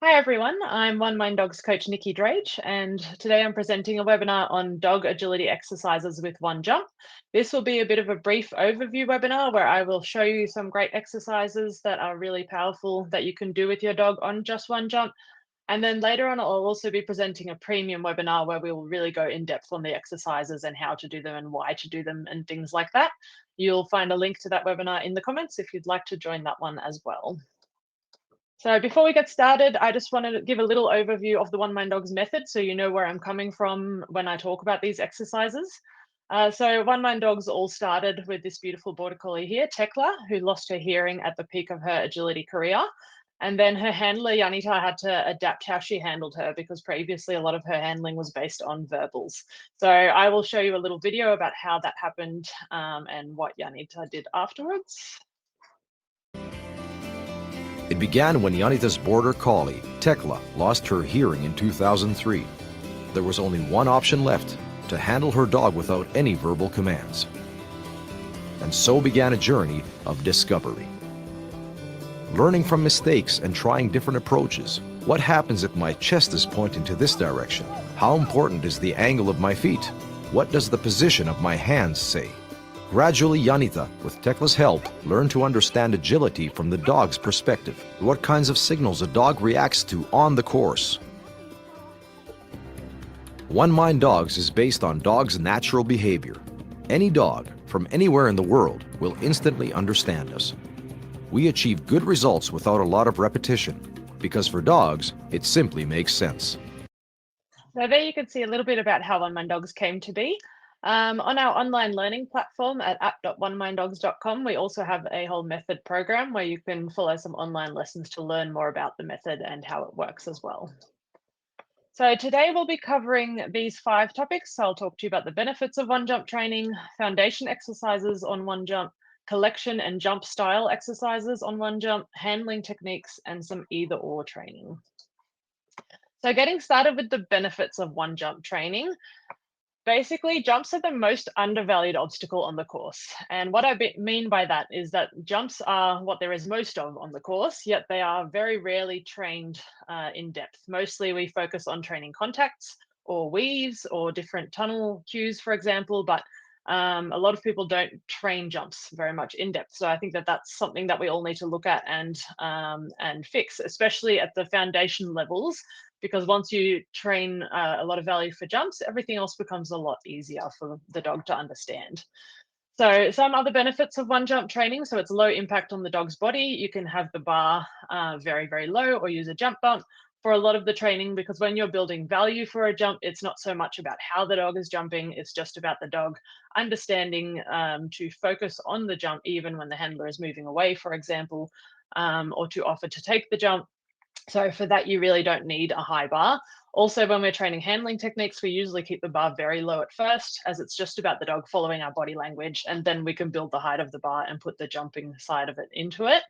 Hi everyone, I'm OneMind Dogs coach Niki Drage, and today I'm presenting a webinar on dog agility exercises with one jump. This will be a bit of a brief overview webinar where I will show you some great exercises that are really powerful that you can do with your dog on just one jump. And then later on, I'll also be presenting a premium webinar where we will really go in depth on the exercises and how to do them and why to do them and things like that. You'll find a link to that webinar in the comments if you'd like to join that one as well. So before we get started, I just wanted to give a little overview of the OneMind Dogs method so you know where I'm coming from when I talk about these exercises. So OneMind Dogs all started with this beautiful border collie here, Tekla, who lost her hearing at the peak of her agility career. And then her handler, Janita, had to adapt how she handled her because previously a lot of her handling was based on verbals. So I will show you a little video about how that happened and what Janita did afterwards. It began when Yanita's border collie, Tekla, lost her hearing in 2003. There was only one option left, to handle her dog without any verbal commands. And so began a journey of discovery. Learning from mistakes and trying different approaches. What happens if my chest is pointing to this direction? How important is the angle of my feet? What does the position of my hands say? Gradually, Janita, with Tekla's help, learned to understand agility from the dog's perspective. What kinds of signals a dog reacts to on the course. OneMind Dogs is based on dogs' natural behavior. Any dog, from anywhere in the world, will instantly understand us. We achieve good results without a lot of repetition, because for dogs, it simply makes sense. So there you can see a little bit about how OneMind Dogs came to be. On our online learning platform at app.oneminddogs.com, we also have a whole method program where you can follow some online lessons to learn more about the method and how it works as well. So today we'll be covering these 5 topics. So I'll talk to you about the benefits of one jump training, foundation exercises on one jump, collection and jump style exercises on one jump, handling techniques, and some either or training. So getting started with the benefits of one jump training. Basically, jumps are the most undervalued obstacle on the course. And what I mean by that is that jumps are what there is most of on the course, yet they are very rarely trained in depth. Mostly we focus on training contacts or weaves or different tunnel cues, for example, but a lot of people don't train jumps very much in depth. So I think that that's something that we all need to look at and fix, especially at the foundation levels, because once you train a lot of value for jumps, everything else becomes a lot easier for the dog to understand. So some other benefits of one jump training. So it's low impact on the dog's body. You can have the bar very, very low or use a jump bump for a lot of the training, because when you're building value for a jump, it's not so much about how the dog is jumping. It's just about the dog understanding to focus on the jump, even when the handler is moving away, for example, or to offer to take the jump. So for that, you really don't need a high bar. Also, when we're training handling techniques, we usually keep the bar very low at first, as it's just about the dog following our body language, and then we can build the height of the bar and put the jumping side of it into it.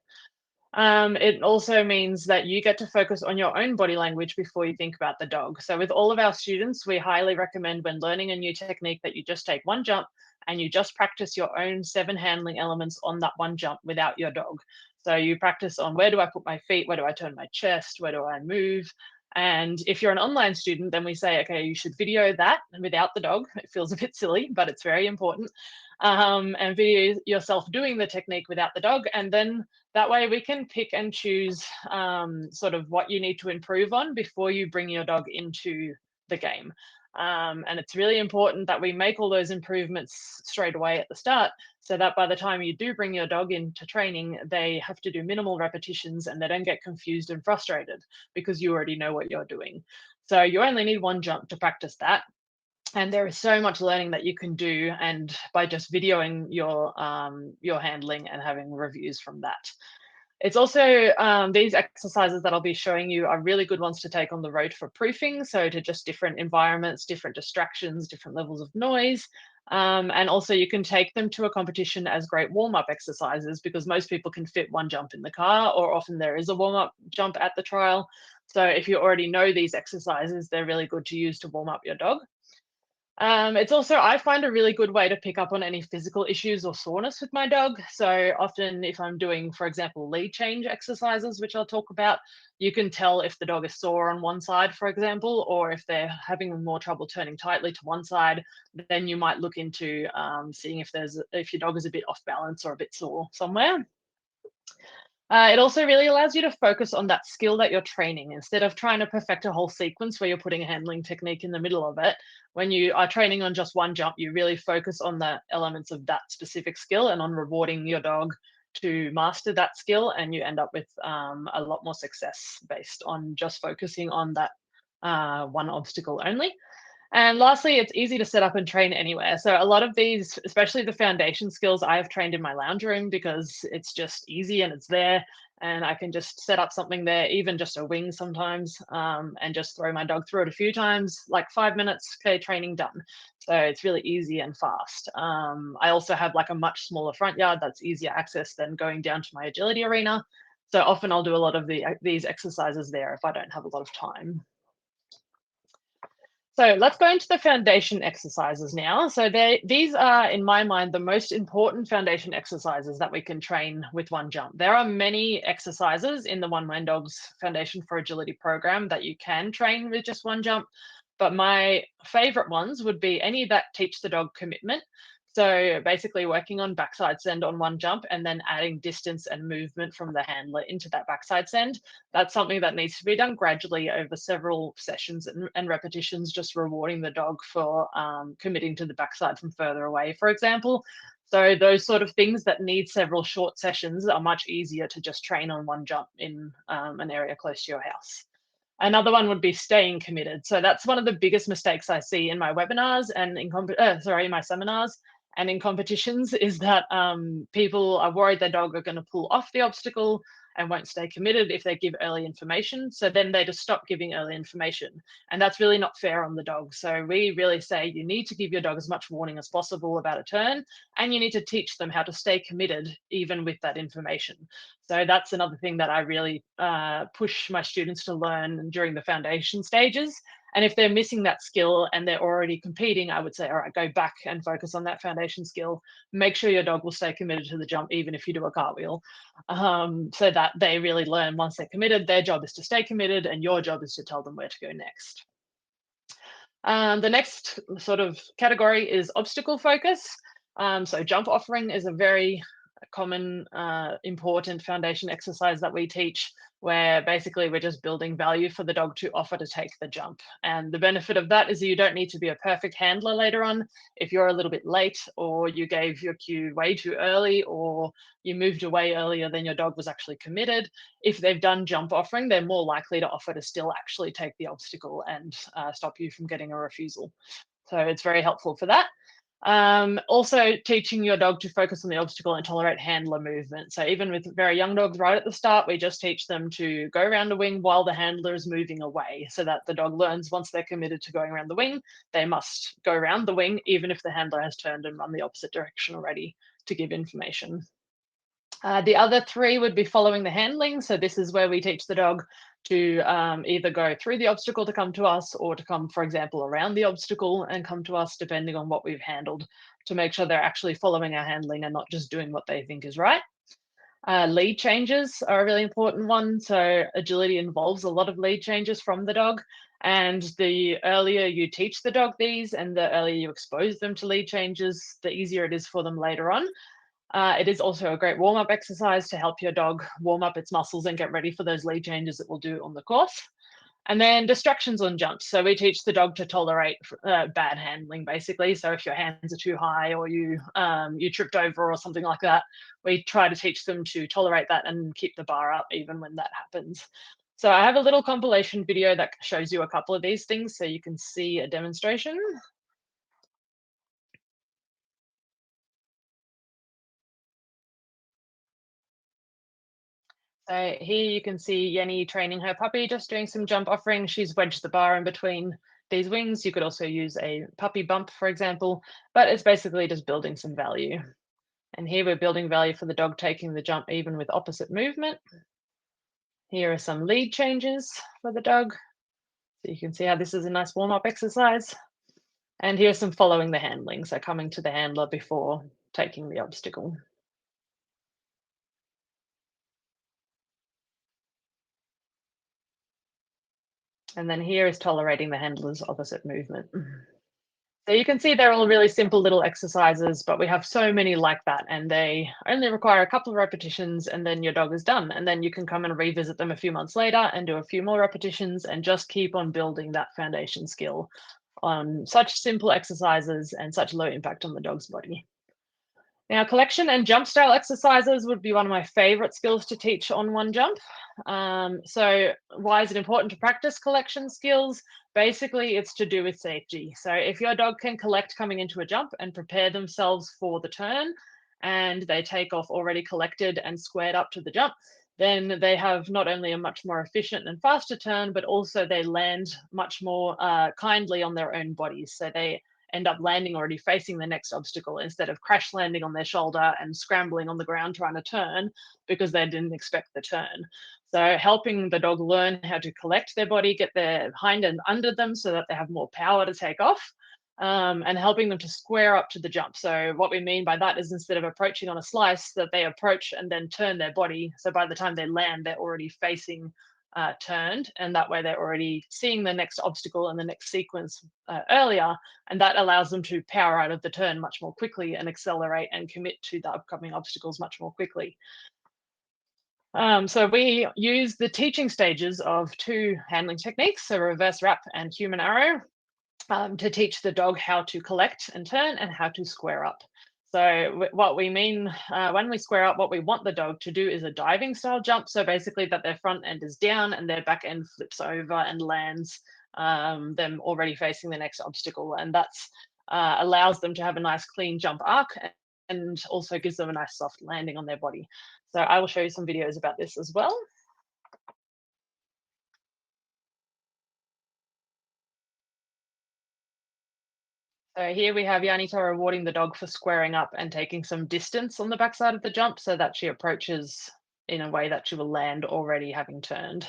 It also means that you get to focus on your own body language before you think about the dog. So with all of our students, we highly recommend when learning a new technique that you just take one jump and you just practice your own 7 handling elements on that one jump without your dog. So you practice on, where do I put my feet? Where do I turn my chest? Where do I move? And if you're an online student, then we say, okay, you should video that without the dog. It feels a bit silly, but it's very important. And video yourself doing the technique without the dog. And then that way we can pick and choose sort of what you need to improve on before you bring your dog into the game. And it's really important that we make all those improvements straight away at the start, so that by the time you do bring your dog into training, they have to do minimal repetitions and they don't get confused and frustrated because you already know what you're doing. So you only need one jump to practice that. And there is so much learning that you can do, and by just videoing your handling and having reviews from that. It's also these exercises that I'll be showing you are really good ones to take on the road for proofing. So to just different environments, different distractions, different levels of noise. And also you can take them to a competition as great warm-up exercises, because most people can fit one jump in the car, or often there is a warm-up jump at the trial. So if you already know these exercises, they're really good to use to warm up your dog. It's also, I find, a really good way to pick up on any physical issues or soreness with my dog. So often if I'm doing, for example, lead change exercises, which I'll talk about, you can tell if the dog is sore on one side, for example, or if they're having more trouble turning tightly to one side, then you might look into seeing if your dog is a bit off balance or a bit sore somewhere. It also really allows you to focus on that skill that you're training instead of trying to perfect a whole sequence where you're putting a handling technique in the middle of it. When you are training on just one jump, you really focus on the elements of that specific skill and on rewarding your dog to master that skill, and you end up with a lot more success based on just focusing on that one obstacle only. And lastly, it's easy to set up and train anywhere. So a lot of these, especially the foundation skills, I have trained in my lounge room because it's just easy and it's there. And I can just set up something there, even just a wing sometimes, and just throw my dog through it a few times, like 5 minutes, okay, training done. So it's really easy and fast. I also have like a much smaller front yard that's easier access than going down to my agility arena. So often I'll do a lot of these exercises there if I don't have a lot of time. So let's go into the foundation exercises now. So these are, in my mind, the most important foundation exercises that we can train with one jump. There are many exercises in the OneMind Dogs Foundation for Agility program that you can train with just one jump, but my favorite ones would be any that teach the dog commitment. So basically working on backside send on one jump and then adding distance and movement from the handler into that backside send. That's something that needs to be done gradually over several sessions and repetitions, just rewarding the dog for committing to the backside from further away, for example. So those sort of things that need several short sessions are much easier to just train on one jump in an area close to your house. Another one would be staying committed. So that's one of the biggest mistakes I see in my webinars and in my seminars and in competitions, is that people are worried their dog are going to pull off the obstacle and won't stay committed if they give early information. So then they just stop giving early information. And that's really not fair on the dog. So we really say you need to give your dog as much warning as possible about a turn, and you need to teach them how to stay committed even with that information. So that's another thing that I really push my students to learn during the foundation stages. And if they're missing that skill and they're already competing, I would say, all right, go back and focus on that foundation skill. Make sure your dog will stay committed to the jump, even if you do a cartwheel, so that they really learn once they're committed. Their job is to stay committed, and your job is to tell them where to go next. The next sort of category is obstacle focus. So jump offering is a very common, important foundation exercise that we teach, where basically we're just building value for the dog to offer to take the jump. And the benefit of that is that you don't need to be a perfect handler later on. If you're a little bit late, or you gave your cue way too early, or you moved away earlier than your dog was actually committed, if they've done jump offering, they're more likely to offer to still actually take the obstacle and stop you from getting a refusal. So it's very helpful for that. Also teaching your dog to focus on the obstacle and tolerate handler movement. So even with very young dogs right at the start, we just teach them to go around the wing while the handler is moving away, so that the dog learns once they're committed to going around the wing, they must go around the wing, even if the handler has turned and run the opposite direction already to give information. The other three would be following the handling. So this is where we teach the dog to either go through the obstacle to come to us, or to come, for example, around the obstacle and come to us, depending on what we've handled, to make sure they're actually following our handling and not just doing what they think is right. Lead changes are a really important one. So agility involves a lot of lead changes from the dog. And the earlier you teach the dog these and the earlier you expose them to lead changes, the easier it is for them later on. It is also a great warm-up exercise to help your dog warm up its muscles and get ready for those lead changes it will do on the course. And then distractions on jumps. So we teach the dog to tolerate bad handling, basically. So if your hands are too high, or you tripped over or something like that, we try to teach them to tolerate that and keep the bar up even when that happens. So I have a little compilation video that shows you a couple of these things so you can see a demonstration. So here you can see Yenny training her puppy, just doing some jump offering. She's wedged the bar in between these wings. You could also use a puppy bump, for example, but it's basically just building some value. And here we're building value for the dog taking the jump even with opposite movement. Here are some lead changes for the dog. So you can see how this is a nice warm-up exercise. And here's some following the handling, so coming to the handler before taking the obstacle. And then here is tolerating the handler's opposite movement. So you can see they're all really simple little exercises, but we have so many like that, and they only require a couple of repetitions, and then your dog is done. And then you can come and revisit them a few months later and do a few more repetitions and just keep on building that foundation skill on such simple exercises and such low impact on the dog's body. Now, collection and jump style exercises would be one of my favorite skills to teach on one jump. So, why is it important to practice collection skills? Basically, it's to do with safety. So, if your dog can collect coming into a jump and prepare themselves for the turn, and they take off already collected and squared up to the jump, then they have not only a much more efficient and faster turn, but also they land much more kindly on their own bodies. So, they end up landing already facing the next obstacle instead of crash landing on their shoulder and scrambling on the ground trying to turn because they didn't expect the turn. So, helping the dog learn how to collect their body, get their hind end under them so that they have more power to take off, and helping them to square up to the jump. So, what we mean by that is instead of approaching on a slice, that they approach and then turn their body. So, by the time they land, they're already facing turned, and that way they're already seeing the next obstacle and the next sequence earlier, and that allows them to power out of the turn much more quickly and accelerate and commit to the upcoming obstacles much more quickly. So we use the teaching stages of two handling techniques, so reverse wrap and human arrow, to teach the dog how to collect and turn and how to square up. So what we mean when we square up, what we want the dog to do is a diving style jump. So basically that their front end is down and their back end flips over and lands them already facing the next obstacle. And that's allows them to have a nice clean jump arc and also gives them a nice soft landing on their body. So I will show you some videos about this as well. So here we have Yanita rewarding the dog for squaring up and taking some distance on the backside of the jump so that she approaches in a way that she will land already having turned.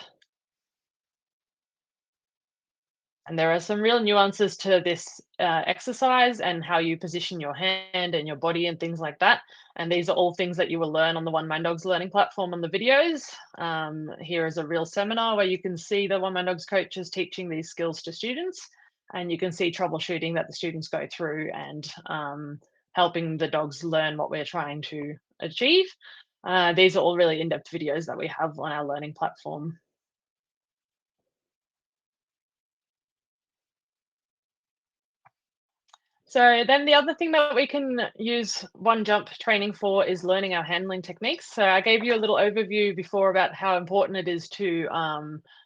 And there are some real nuances to this exercise and how you position your hand and your body and things like that. And these are all things that you will learn on the OneMind Dogs learning platform on the videos. Here is a real seminar where you can see the OneMind Dogs coaches teaching these skills to students. And you can see troubleshooting that the students go through and helping the dogs learn what we're trying to achieve. These are all really in-depth videos that we have on our learning platform. So then the other thing that we can use one jump training for is learning our handling techniques. So I gave you a little overview before about how important it is to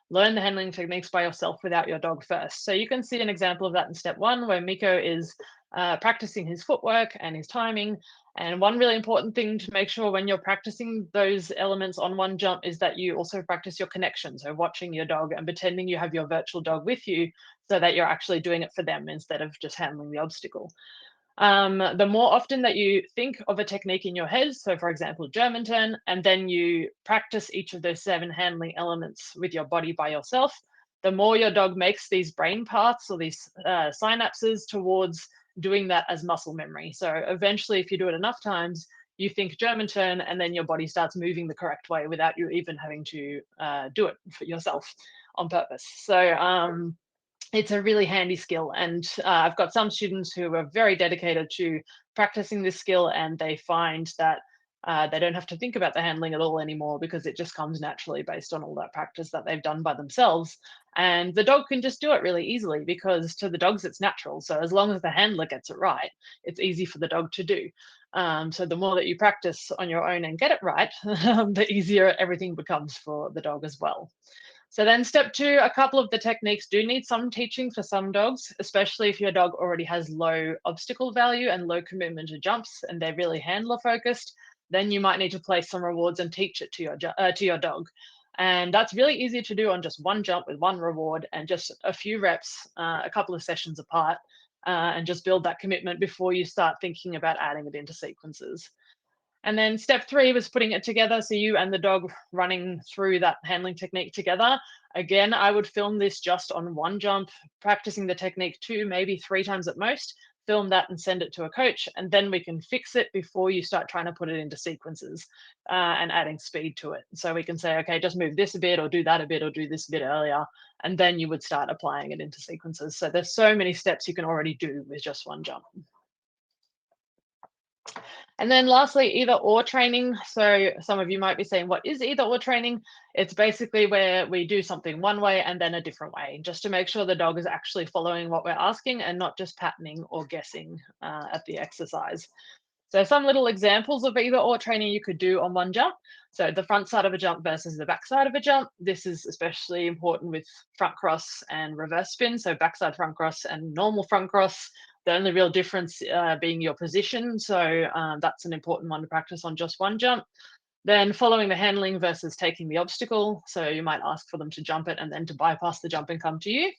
learn the handling techniques by yourself without your dog first. So you can see an example of that in step one, where Miko is practicing his footwork and his timing. And one really important thing to make sure when you're practicing those elements on one jump is that you also practice your connection. So watching your dog and pretending you have your virtual dog with you so that you're actually doing it for them instead of just handling the obstacle. The more often that you think of a technique in your head, so for example, German turn, and then you practice each of those 7 handling elements with your body by yourself, the more your dog makes these brain paths or these synapses towards doing that as muscle memory. So eventually, if you do it enough times, you think German turn, and then your body starts moving the correct way without you even having to do it for yourself on purpose. So it's a really handy skill, and I've got some students who are very dedicated to practicing this skill, and they find that they don't have to think about the handling at all anymore because it just comes naturally based on all that practice that they've done by themselves. And the dog can just do it really easily because to the dogs it's natural. So as long as the handler gets it right, it's easy for the dog to do. So the more that you practice on your own and get it right, the easier everything becomes for the dog as well. So then step 2, a couple of the techniques do need some teaching for some dogs, especially if your dog already has low obstacle value and low commitment to jumps and they're really handler focused. Then you might need to place some rewards and teach it to your dog. And that's really easy to do on just one jump with one reward and just a few reps, a couple of sessions apart, and just build that commitment before you start thinking about adding it into sequences. And then step 3 was putting it together. So you and the dog running through that handling technique together. Again, I would film this just on one jump, practicing the technique 2, maybe 3 times at most, film that and send it to a coach. And then we can fix it before you start trying to put it into sequences and adding speed to it. So we can say, okay, just move this a bit or do that a bit or do this a bit earlier. And then you would start applying it into sequences. So there's so many steps you can already do with just one jump. And then lastly, either or training. So some of you might be saying, what is either or training? It's basically where we do something one way and then a different way, just to make sure the dog is actually following what we're asking and not just patterning or guessing at the exercise. So some little examples of either or training you could do on one jump. So the front side of a jump versus the back side of a jump. This is especially important with front cross and reverse spin. So backside front cross and normal front cross. The only real difference being your position. So that's an important one to practice on just one jump. Then following the handling versus taking the obstacle. So you might ask for them to jump it and then to bypass the jump and come to you.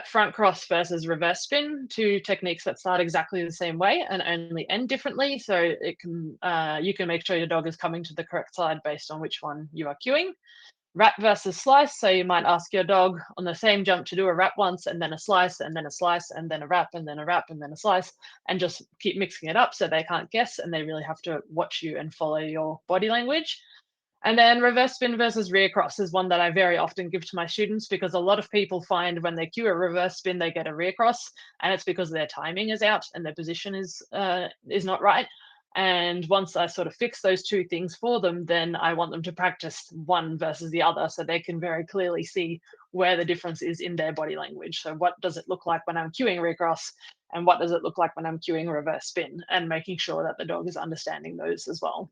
Front cross versus reverse spin, 2 techniques that start exactly the same way and only end differently. So it can you can make sure your dog is coming to the correct side based on which one you are cueing. Wrap versus slice. So you might ask your dog on the same jump to do a wrap once and then a slice and then a slice and then a wrap and then a wrap and then a slice, and just keep mixing it up so they can't guess and they really have to watch you and follow your body language. And then reverse spin versus rear cross is one that I very often give to my students, because a lot of people find when they cue a reverse spin, they get a rear cross, and it's because their timing is out and their position is not right. And once I sort of fix those 2 things for them, then I want them to practice one versus the other so they can very clearly see where the difference is in their body language. So what does it look like when I'm cueing rear cross, and what does it look like when I'm cueing reverse spin, and making sure that the dog is understanding those as well.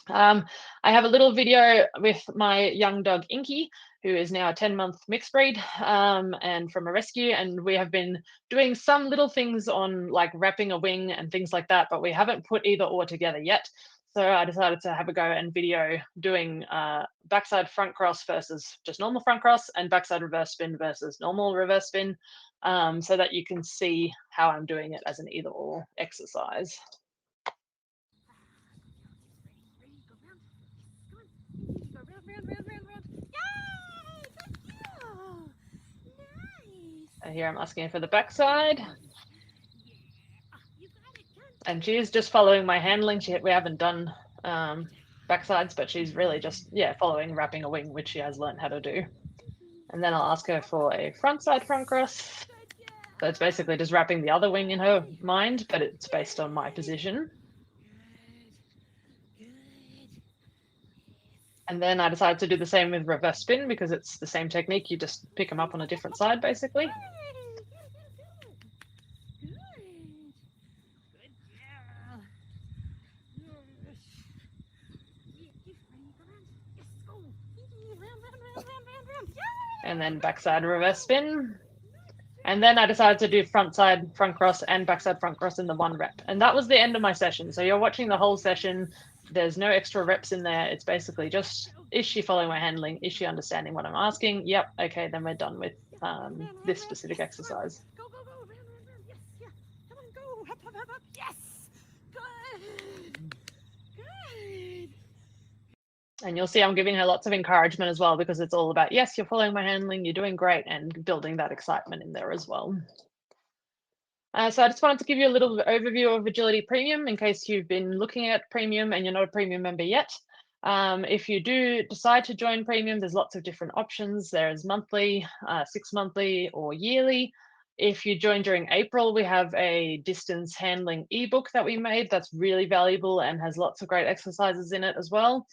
I have a little video with my young dog Inky, who is now a 10-month mixed breed and from a rescue, and we have been doing some little things on like wrapping a wing and things like that, but we haven't put either or together yet. So I decided to have a go and video doing backside front cross versus just normal front cross, and backside reverse spin versus normal reverse spin, so that you can see how I'm doing it as an either or exercise. And here I'm asking for the backside. And she is just following my handling. We haven't done backsides, but she's really just, following wrapping a wing, which she has learned how to do. And then I'll ask her for a front side front cross. So it's basically just wrapping the other wing in her mind, but it's based on my position. And then I decided to do the same with reverse spin, because it's the same technique. You just pick them up on a different side, basically. And then backside reverse spin. And then I decided to do front side front cross and backside front cross in the one rep. And that was the end of my session. So you're watching the whole session. There's no extra reps in there. It's basically just, is she following my handling? Is she understanding what I'm asking? Yep. Okay, then we're done with this specific exercise. Go, go, go. Run, run, run. Yes, yeah. Come on, go. Up, up, up, up. Yes. Good. Good. And you'll see I'm giving her lots of encouragement as well, because it's all about, yes, you're following my handling, you're doing great, and building that excitement in there as well. So I just wanted to give you a little overview of Agility Premium in case you've been looking at Premium and you're not a Premium member yet. If you do decide to join Premium, there's lots of different options. There's monthly, 6 monthly, or yearly. If you join during April, we have a distance handling ebook that we made that's really valuable and has lots of great exercises in it as well.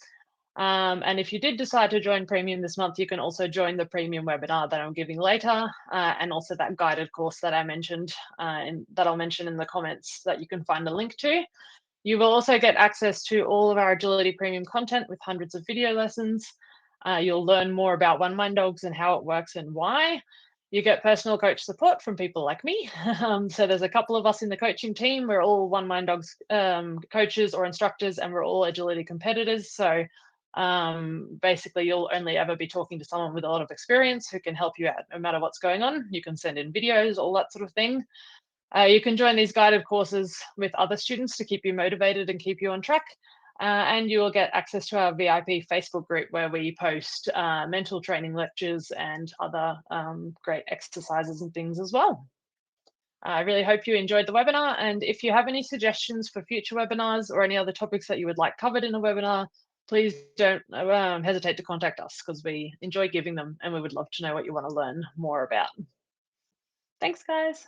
And if you did decide to join Premium this month, you can also join the Premium webinar that I'm giving later, and also that guided course that I mentioned, that I'll mention in the comments, that you can find a link to. You will also get access to all of our Agility Premium content with hundreds of video lessons. You'll learn more about OneMind dogs and how it works and why. You get personal coach support from people like me. So there's a couple of us in the coaching team. We're all OneMind dogs coaches or instructors, and we're all agility competitors. So basically you'll only ever be talking to someone with a lot of experience who can help you out no matter what's going on. You can send in videos, all that sort of thing. You can join these guided courses with other students to keep you motivated and keep you on track. And you will get access to our VIP Facebook group where we post mental training lectures and other great exercises and things as well. I really hope you enjoyed the webinar, and if you have any suggestions for future webinars or any other topics that you would like covered in a webinar, please don't hesitate to contact us, because we enjoy giving them and we would love to know what you want to learn more about. Thanks, guys.